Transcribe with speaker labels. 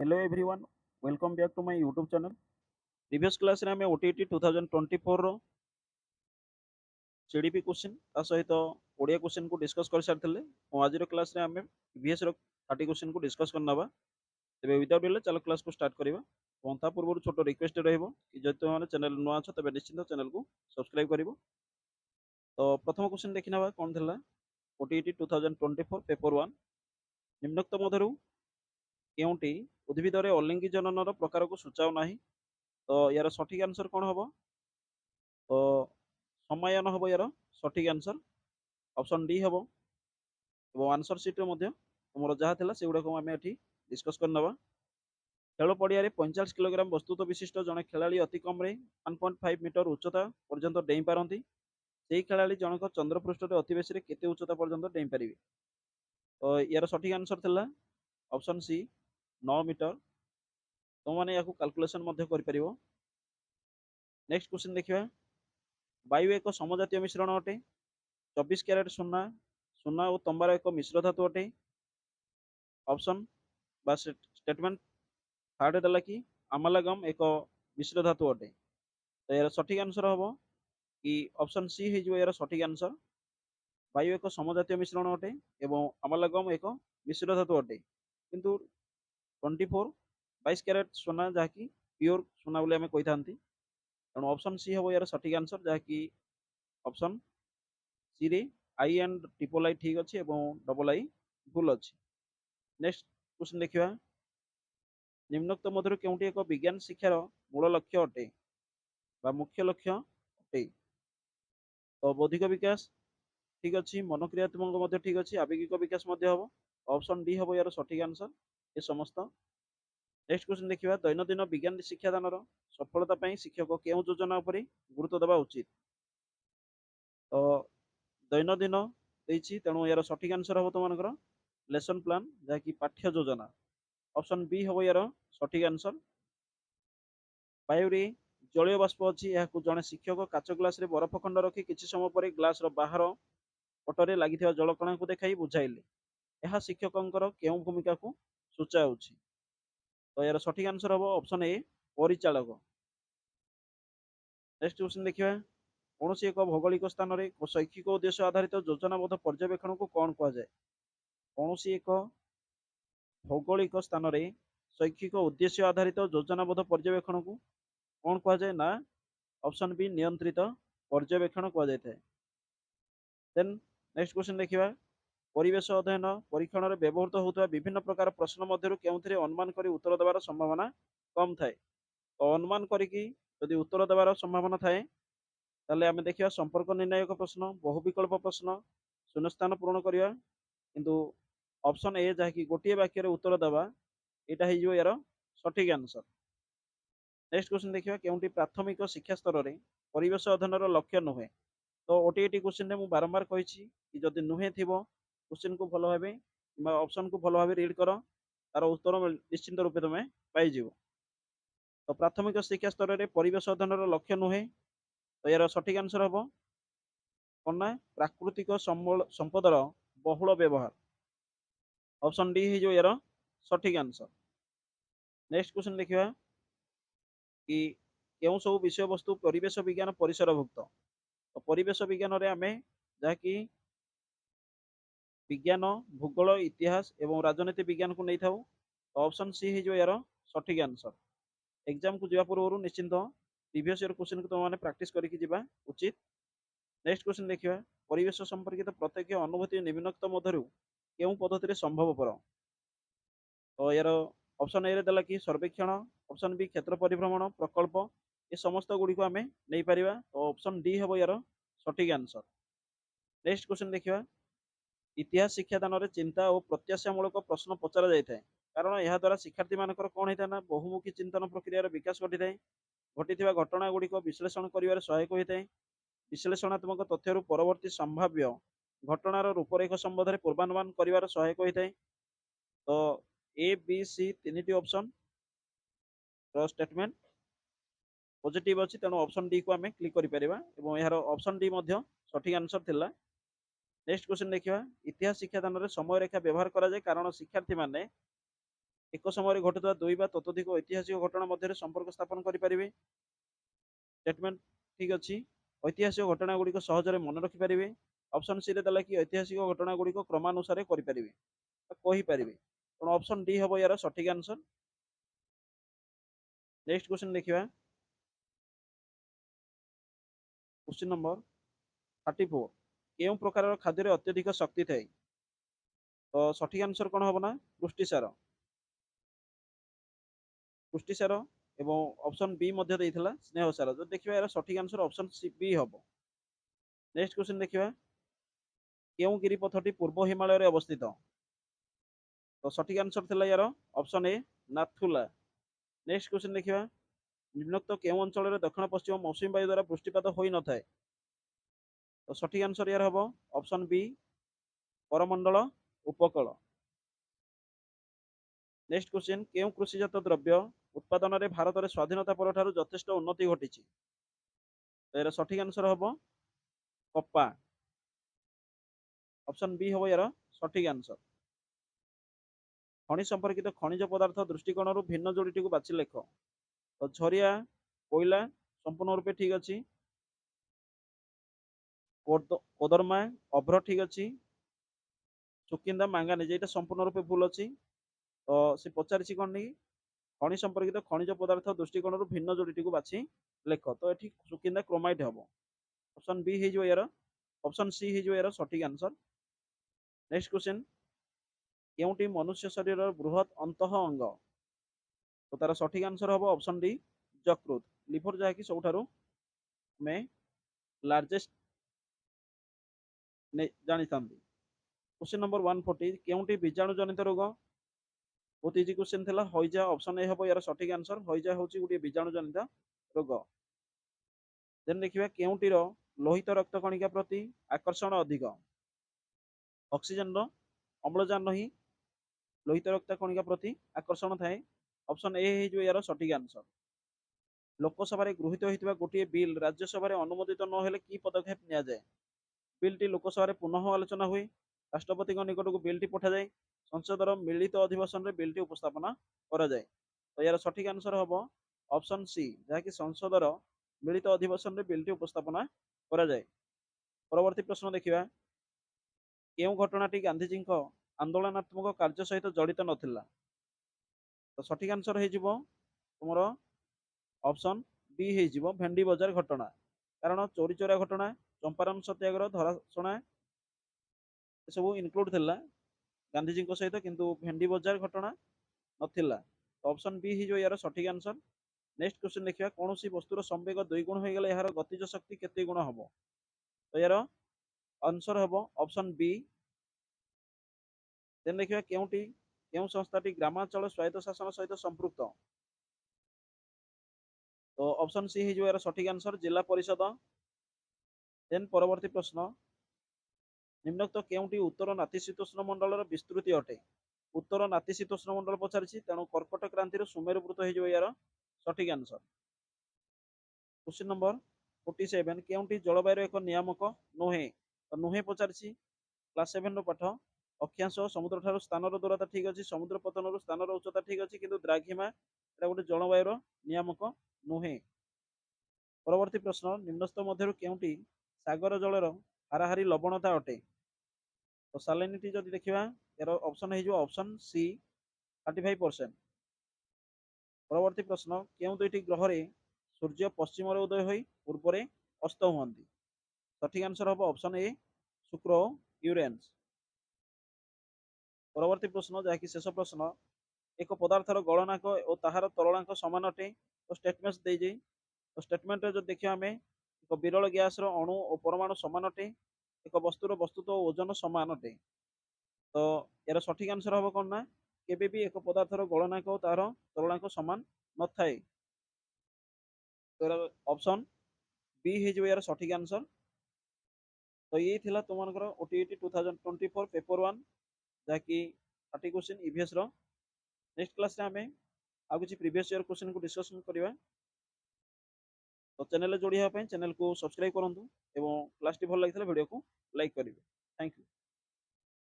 Speaker 1: Hello everyone, welcome back to my YouTube channel. Previous class रे आमे OTT 2024 रो CDP question ता सहित Odia question को डिस्कस कर सारथिले और आज रो क्लास रे आमे प्रीवियस रो 30 क्वेश्चन को डिस्कस करनबा तबे विदाउट डिले चलो क्लास को स्टार्ट करिबा और ता पूर्व छोटो रिक्वेस्ट रहइबो कि जते माने चैनल नुआ छ तबे निश्चित चैनल को सब्सक्राइब करिवो। तो प्रथम क्वेश्चन देखिनबा कोन थिला OTT 2024 पेपर 1 निम्नोक्त मधुरु केउंटी उद्भिदरे अलिंगी जननर प्रकार को सूचाउ नाही। तो यार सठिक आंसर कौन हम? तो समायन हम यार सठिक आंसर ऑप्शन डी हम। और आंसर सीट तुम जहाँ था से गुड़ाक आम ये डिस्कस करनवा। खेल पड़िया 45 किलोग्राम वस्तुत्व विशिष्ट जड़े खेला अति कम 1.5 मीटर उच्चता पर्यंत डेई पारती से खेला जनक चंद्रपृष्ठ अति बेसी केते उच्चता पर्यंत डेई पारे। तो यार सठिक आंसर था ऑप्शन सी 9 मीटर। तुम मैंने या कैलकुलेशन कर। नेक्स्ट क्वेश्चन देखिए वायु एक समजातीय मिश्रण अटे 24 क्यारेट सुना सुना और तंबार एक मिश्र धातु अटे। ऑप्शन बा स्टेटमेंट थर्ड देला कि अमालागम एक मिश्र धातु अटे। तो यार सठिक आंसर हम कि ऑप्शन सी हो यार सठिक आंसर। वायु एक समजातीय मिश्रण अटे एवं अमालागम एक मिश्र धातु अटे किंतु 24 22 क्यारेट सोना जहाँकि प्योर सोना बोली आम कही था तेणु ऑप्शन सी हम यार सठिक आंसर जहाँकि ऑप्शन सी रे आई एंड ट्रिपल आई ठीक अच्छे डबल आई भूल अच्छी। नेक्स्ट क्वेश्चन देखिए निम्नोक्त मध्य केउंटी एक विज्ञान शिक्षार मूल लक्ष्य अटे बा मुख्य लक्ष्य अटे। तो बौद्धिक विकास ठीक अच्छी मनोक्रियात्मक ठीक अच्छी आवेगिक विकास हम। ऑप्शन डी हम यार सठिक आंसर ये समस्त। नेक्स्ट क्वेश्चन देखिए दैनंदिन विज्ञान शिक्षादान सफलता शिक्षक केउं योजना उपरि गुरुत्व देवा उचित। तो दैनंदिन तेणु यार सठिक आंसर हम तुम लेसन प्लान जहाँकि पाठ्य योजना। ऑप्शन बी हम यार सठिक आंसर। वायु जलीय बाष्प अच्छी जड़े शिक्षक काच ग्लास बरफ खंड रखी किसी समय पर ग्लास बाहर पटरे लगी जलकणा को देखा बुझाइले यह शिक्षक केउं भूमिका को सूचाऊँच। तो यार सठिक आंसर हम ऑप्शन ए परिचालक। नेक्स्ट क्वेश्चन देखिए कौन एक भौगोलिक स्थान में शैक्षिक उद्देश्य आधारित योजनाबद्ध पर्यवेक्षण को कौन कहुए। कौन एक भौगोलिक स्थान में शैक्षिक उद्देश्य आधारित योजनाबद्ध पर्यवेक्षण को कौन कहुए ना ऑप्शन बी नियंत्रित पर्यवेक्षण कहुए। देन नेक्स्ट क्वेश्चन देखिए परिवेश अध्ययन परीक्षण में व्यवहृत होता विभिन्न प्रकार प्रश्न मध्य के अनुमान कर उत्तर देवार संभावना कम थाए। तो अनुमान करी उत्तर देवार संभावना थाए ताले आमे देखिया संपर्क निर्णायक प्रश्न बहुविकल्प प्रश्न शून्यस्थान पूरण करवा किंतु ऑप्शन ए जहाँकि गोटे वाक्य उत्तर देवा यहाँ हो यार सठिक आंसर। नेक्स्ट क्वेश्चन देखिए केउंटी प्राथमिक शिक्षा स्तर में परिवेश अध्ययन लक्ष्य नुहे। तो ओटीटी क्वेश्चन में बारंबार कही कि जदि नुहे थी क्वेश्चन को भल भाव ऑप्शन को भल भाव रीड कर तार उत्तर निश्चिंत रूपे तुम्हें पाइज। तो प्राथमिक शिक्षा स्तर में परिवेश अध्ययन लक्ष्य नुहे। तो यार सठिक आंसर हम कौन ना प्राकृतिक संपदर बहुल व्यवहार। ऑप्शन डी हो यार सठिक आंसर। नेक्स्ट क्वेश्चन देखिए कि केउं सब विषय वस्तु परिवेश विज्ञान परिसरभुक्त। तो परिवेश विज्ञान रे आमे जहाँकि विज्ञान भूगोल इतिहास एवं राजनीति विज्ञान को नहीं था। तो ऑप्शन सी हो यार सठिक आंसर। एग्जाम को जावा पूर्व निश्चिंत प्रीवियस ईयर क्वेश्चन को तुम मैंने प्रैक्टिस करके जावा उचित। नेक्स्ट क्वेश्चन देखिए परिवेश संपर्कित प्रत्यक्ष अनुभूति निम्नोक्त मध्य केउं पद्धति संभवपर। तो यार ऑप्शन ए देला कि सर्वेक्षण ऑप्शन बी क्षेत्र परिभ्रमण प्रकल्प ये समस्त गुड़ी को आम नहीं पार। तो ऑप्शन डी हम यार सठिक आंसर। नेक्स्ट क्वेश्चन देखिए इतिहास शिक्षादान में चिंता और प्रत्याशामूलक प्रश्न पचरा जाए कारण यह द्वारा शिक्षार्थी मानकर कौन होता है बहुमुखी चिंतन प्रक्रियार विकास घटी थाए घटी घटना गुड़िक विश्लेषण कर सहायक होता है विश्लेषणात्मक तथ्य परवर्ती संभाव्य घटनार रूपरेख संबंध में पूर्वानुमान कर सहायक होता है। तो ए बी सी तीन ऑप्शन स्टेटमेंट पॉजिटिव अच्छी तेणु ऑप्शन डी को आम क्लिक कर यार ऑप्शन डी सठिक आंसर थिला। नेक्स्ट क्वेश्चन देखिए इतिहास शिक्षादान में समय रेखा व्यवहार कराए कारण शिक्षार्थी माने ଏକ ସମୟରେ ଘଟୁଥିବା ଦୁଇ ବା ତତୋଧିକ ଐତିହାସିକ ଘଟଣା ମଧ୍ୟରେ ସମ୍ପର୍କ ସ୍ଥାପନ କରିପାରିବେ। ଷ୍ଟେଟମେଣ୍ଟ ଠିକ୍ ଅଛି। ଐତିହାସିକ ଘଟଣା ଗୁଡ଼ିକ ସହଜରେ ମନେ ରଖିପାରିବେ। ଅପସନ୍ ସି ରେ ଦେଲା କି ଐତିହାସିକ ଘଟଣା ଗୁଡ଼ିକ କ୍ରମାନୁସାରେ କରିପାରିବେ କହିପାରିବେ। ତେଣୁ ଅପସନ୍ ଡି ହେବ ୟାର ସଠିକ୍ ଆନ୍ସର। ନେକ୍ସଟ କ୍ୱେଶ୍ଚନ ଦେଖିବା। क्वेश्चन नंबर 34 केउं प्रकार खाद्य अत्यधिक शक्ति थाए। तो सठिक आंसर कौन हम ना पुष्टिसार पुष्टिसार एवं ऑप्शन बी मध्य देइथिला स्नेहसार। जो देखिबा यार सठिक आंसर ऑप्शन सी बी हबो। नेक्स्ट क्वेश्चन देखिबा केउं गिरिपथटी पूर्व हिमालय रे अवस्थित। तो सठिक आंसर थिला यार option A Nathula. Next question देखिबा निम्नोक्त केउं अंचल रे दक्षिण पश्चिम मौसुमी वायु द्वारा वृष्टिपात होई न थाए। तो सठिक आंसर यार हबो ऑप्शन बी परमंडल उपकूल। नेक्स्ट क्वेश्चन केउं कृषिजात द्रव्य उत्पादन रे भारत रे स्वाधीनता पर ठारू यथेष्ट उन्नति घटिछि। तो यार सठिक आंसर हबो कप्पा। ऑप्शन बी हबो यार सठिक आंसर। खनि संपर्कित खनिज पदार्थ दृष्टिकोण भिन्न जोड़ीटी को बाछि लेख। तो झरिया कोयला संपूर्ण रूपे ठीक अच्छी। कोदरमा अभ्र ठीक अच्छी। सुकिंदा मांगानीज ये संपूर्ण रूपे भूल अच्छी। तो से पचारि कौन नहीं खनि संपर्कित खनिज पदार्थ दृष्टिकोण भिन्न जोड़ीटी को बाछि लेख। तो ये सुकिंदा क्रोमाइट हम। ऑप्शन बी हो यार ऑप्शन सी हो यार सठिक आंसर। नेक्स्ट क्वेश्चन केउंटी मनुष्य शरीर बृहत अंतः अंग। तो तार सठिक आंसर हम ऑप्शन डी यकृत लिवर जहाँकि सबुठारु में लार्जेस्ट जानी था। क्वेश्चन नंबर 140 केउंटी बीजाणु जनित रोग। बहुत इजी क्वेश्चन थिला हइजा। ऑप्शन ए हम यार सठिक आंसर। हइजा होची गुटे बीजाणु जनित रोग। देन देखिबा केउंटीर लोहित रक्त कणिका प्रति आकर्षण अधिक। ऑक्सीजन रो अम्लजान नहीं लोहित रक्त कणिका प्रति आकर्षण थाए। ऑप्शन ए हो यार सठिक आंसर। लोकसभा गृहीत होता गोटे बिल राज्यसभा अनुमोदित न हेले कि पदक्षेप निया जाए। बिलटी लोकसभा पुनः आलोचना हुए राष्ट्रपति निकट को बिलटी पठा जाए संसदर मिलित अधिवेशन में बिलटी उपस्थापना करा जाए। तो यार सठिक आंसर हम ऑप्शन सी जहाँकि संसदर मिलित अधिवेशन में बिलटी उपस्थापना करा जाए। परवर्ती प्रश्न देखिबा केउं घटनाटी गांधीजी आंदोलनात्मक कार्य सहित जड़ित नथिला। तो सठिक आंसर हो तुमर ऑप्शन बी हो भेंडी बजार घटना। कारण चोरी चोरा घटना चंपारण सत्याग्रह धराशुणा सब इनक्लूड थिला गांधीजी सहित किंतु भेंडी बजार घटना नथिला। तो ऑप्शन बी हो यार सठिक आंसर। नेक्स्ट क्वेश्चन देखिए कौन सी वस्तुर संवेग 2 गुण हो गले यार गतिज शक्ति केते गुण हम। तो यार आंसर हम ऑप्शन बी। देन देखिए केउं संस्थाटी ग्रामांचल स्वायत्त शासन सहित संपृक्त। तो ऑप्शन सी हो यार सठिक आंसर जिला परिषद। देन परवर्ती प्रश्न निम्नोक्त केउंटी उत्तर नातिशीतोष्ण मंडल विस्तृति अटे। उत्तर नातिशीतोष्ण मंडल पचारि तेणु कर्कट क्रांति सुमेरुवृत्त हो यार सठिक आंसर। क्वेश्चन नंबर 47 केउंटी जलवायु एक नियामक नुहे। तो नुहे पचारि क्लास 7 पाठ। अक्षांश समुद्र ठार स्थान दूरता ठीक अच्छी समुद्र पतन स्थान उच्चता ठीक अच्छी किंतु द्राघिमा एटा गोटे जलवायु नियामक नुहे। परवर्ती प्रश्न निम्नस्थ मध्य केउंटी सागर जलर हाराहारी लवणता अटे। तो सालिनिटी जदि देखिबा यार ऑप्शन हो ऑप्शन सी 35%। परवर्ती प्रश्न केउं दुईटी ग्रह रे सूर्य पश्चिम उदय होई पूर्व अस्त हुअନ୍ତି। सठिक आंसर हम ऑप्शन ए शुक्र यूरेनस। परवर्ती प्रश्न जहाँकि शेष प्रश्न एक पदार्थर गलनांक और ताहार तरलांक समान अटे। तो स्टेटमेंट दे जाई। तो स्टेटमेंट जो देखिए आम एक विरल गैस अणु और परमाणु समान अटे। एक वस्तुर वस्तुत्व ओजन समान अटे। तो यार सठिक आंसर हम कौन ना केबे भी एक पदार्थर गलनांक और तार तरलांक समान न थाए। तो ऑप्शन बी हो यार सठिक आंसर। तो ये थिला तुमनकर ओटीईटी 2024 पेपर 1 जहाँकि 30 क्वेश्चन ईवीएस रो। नेक्स्ट क्लास रे आमे आ किछि प्रीवियस ईयर क्वेश्चन को डिस्कशन करबा। तो चैनल जोड़ी होगा चैनल को सब्सक्राइब करूँ और क्लास टी भल लगी वीडियो को लाइक करेंगे। Thank you.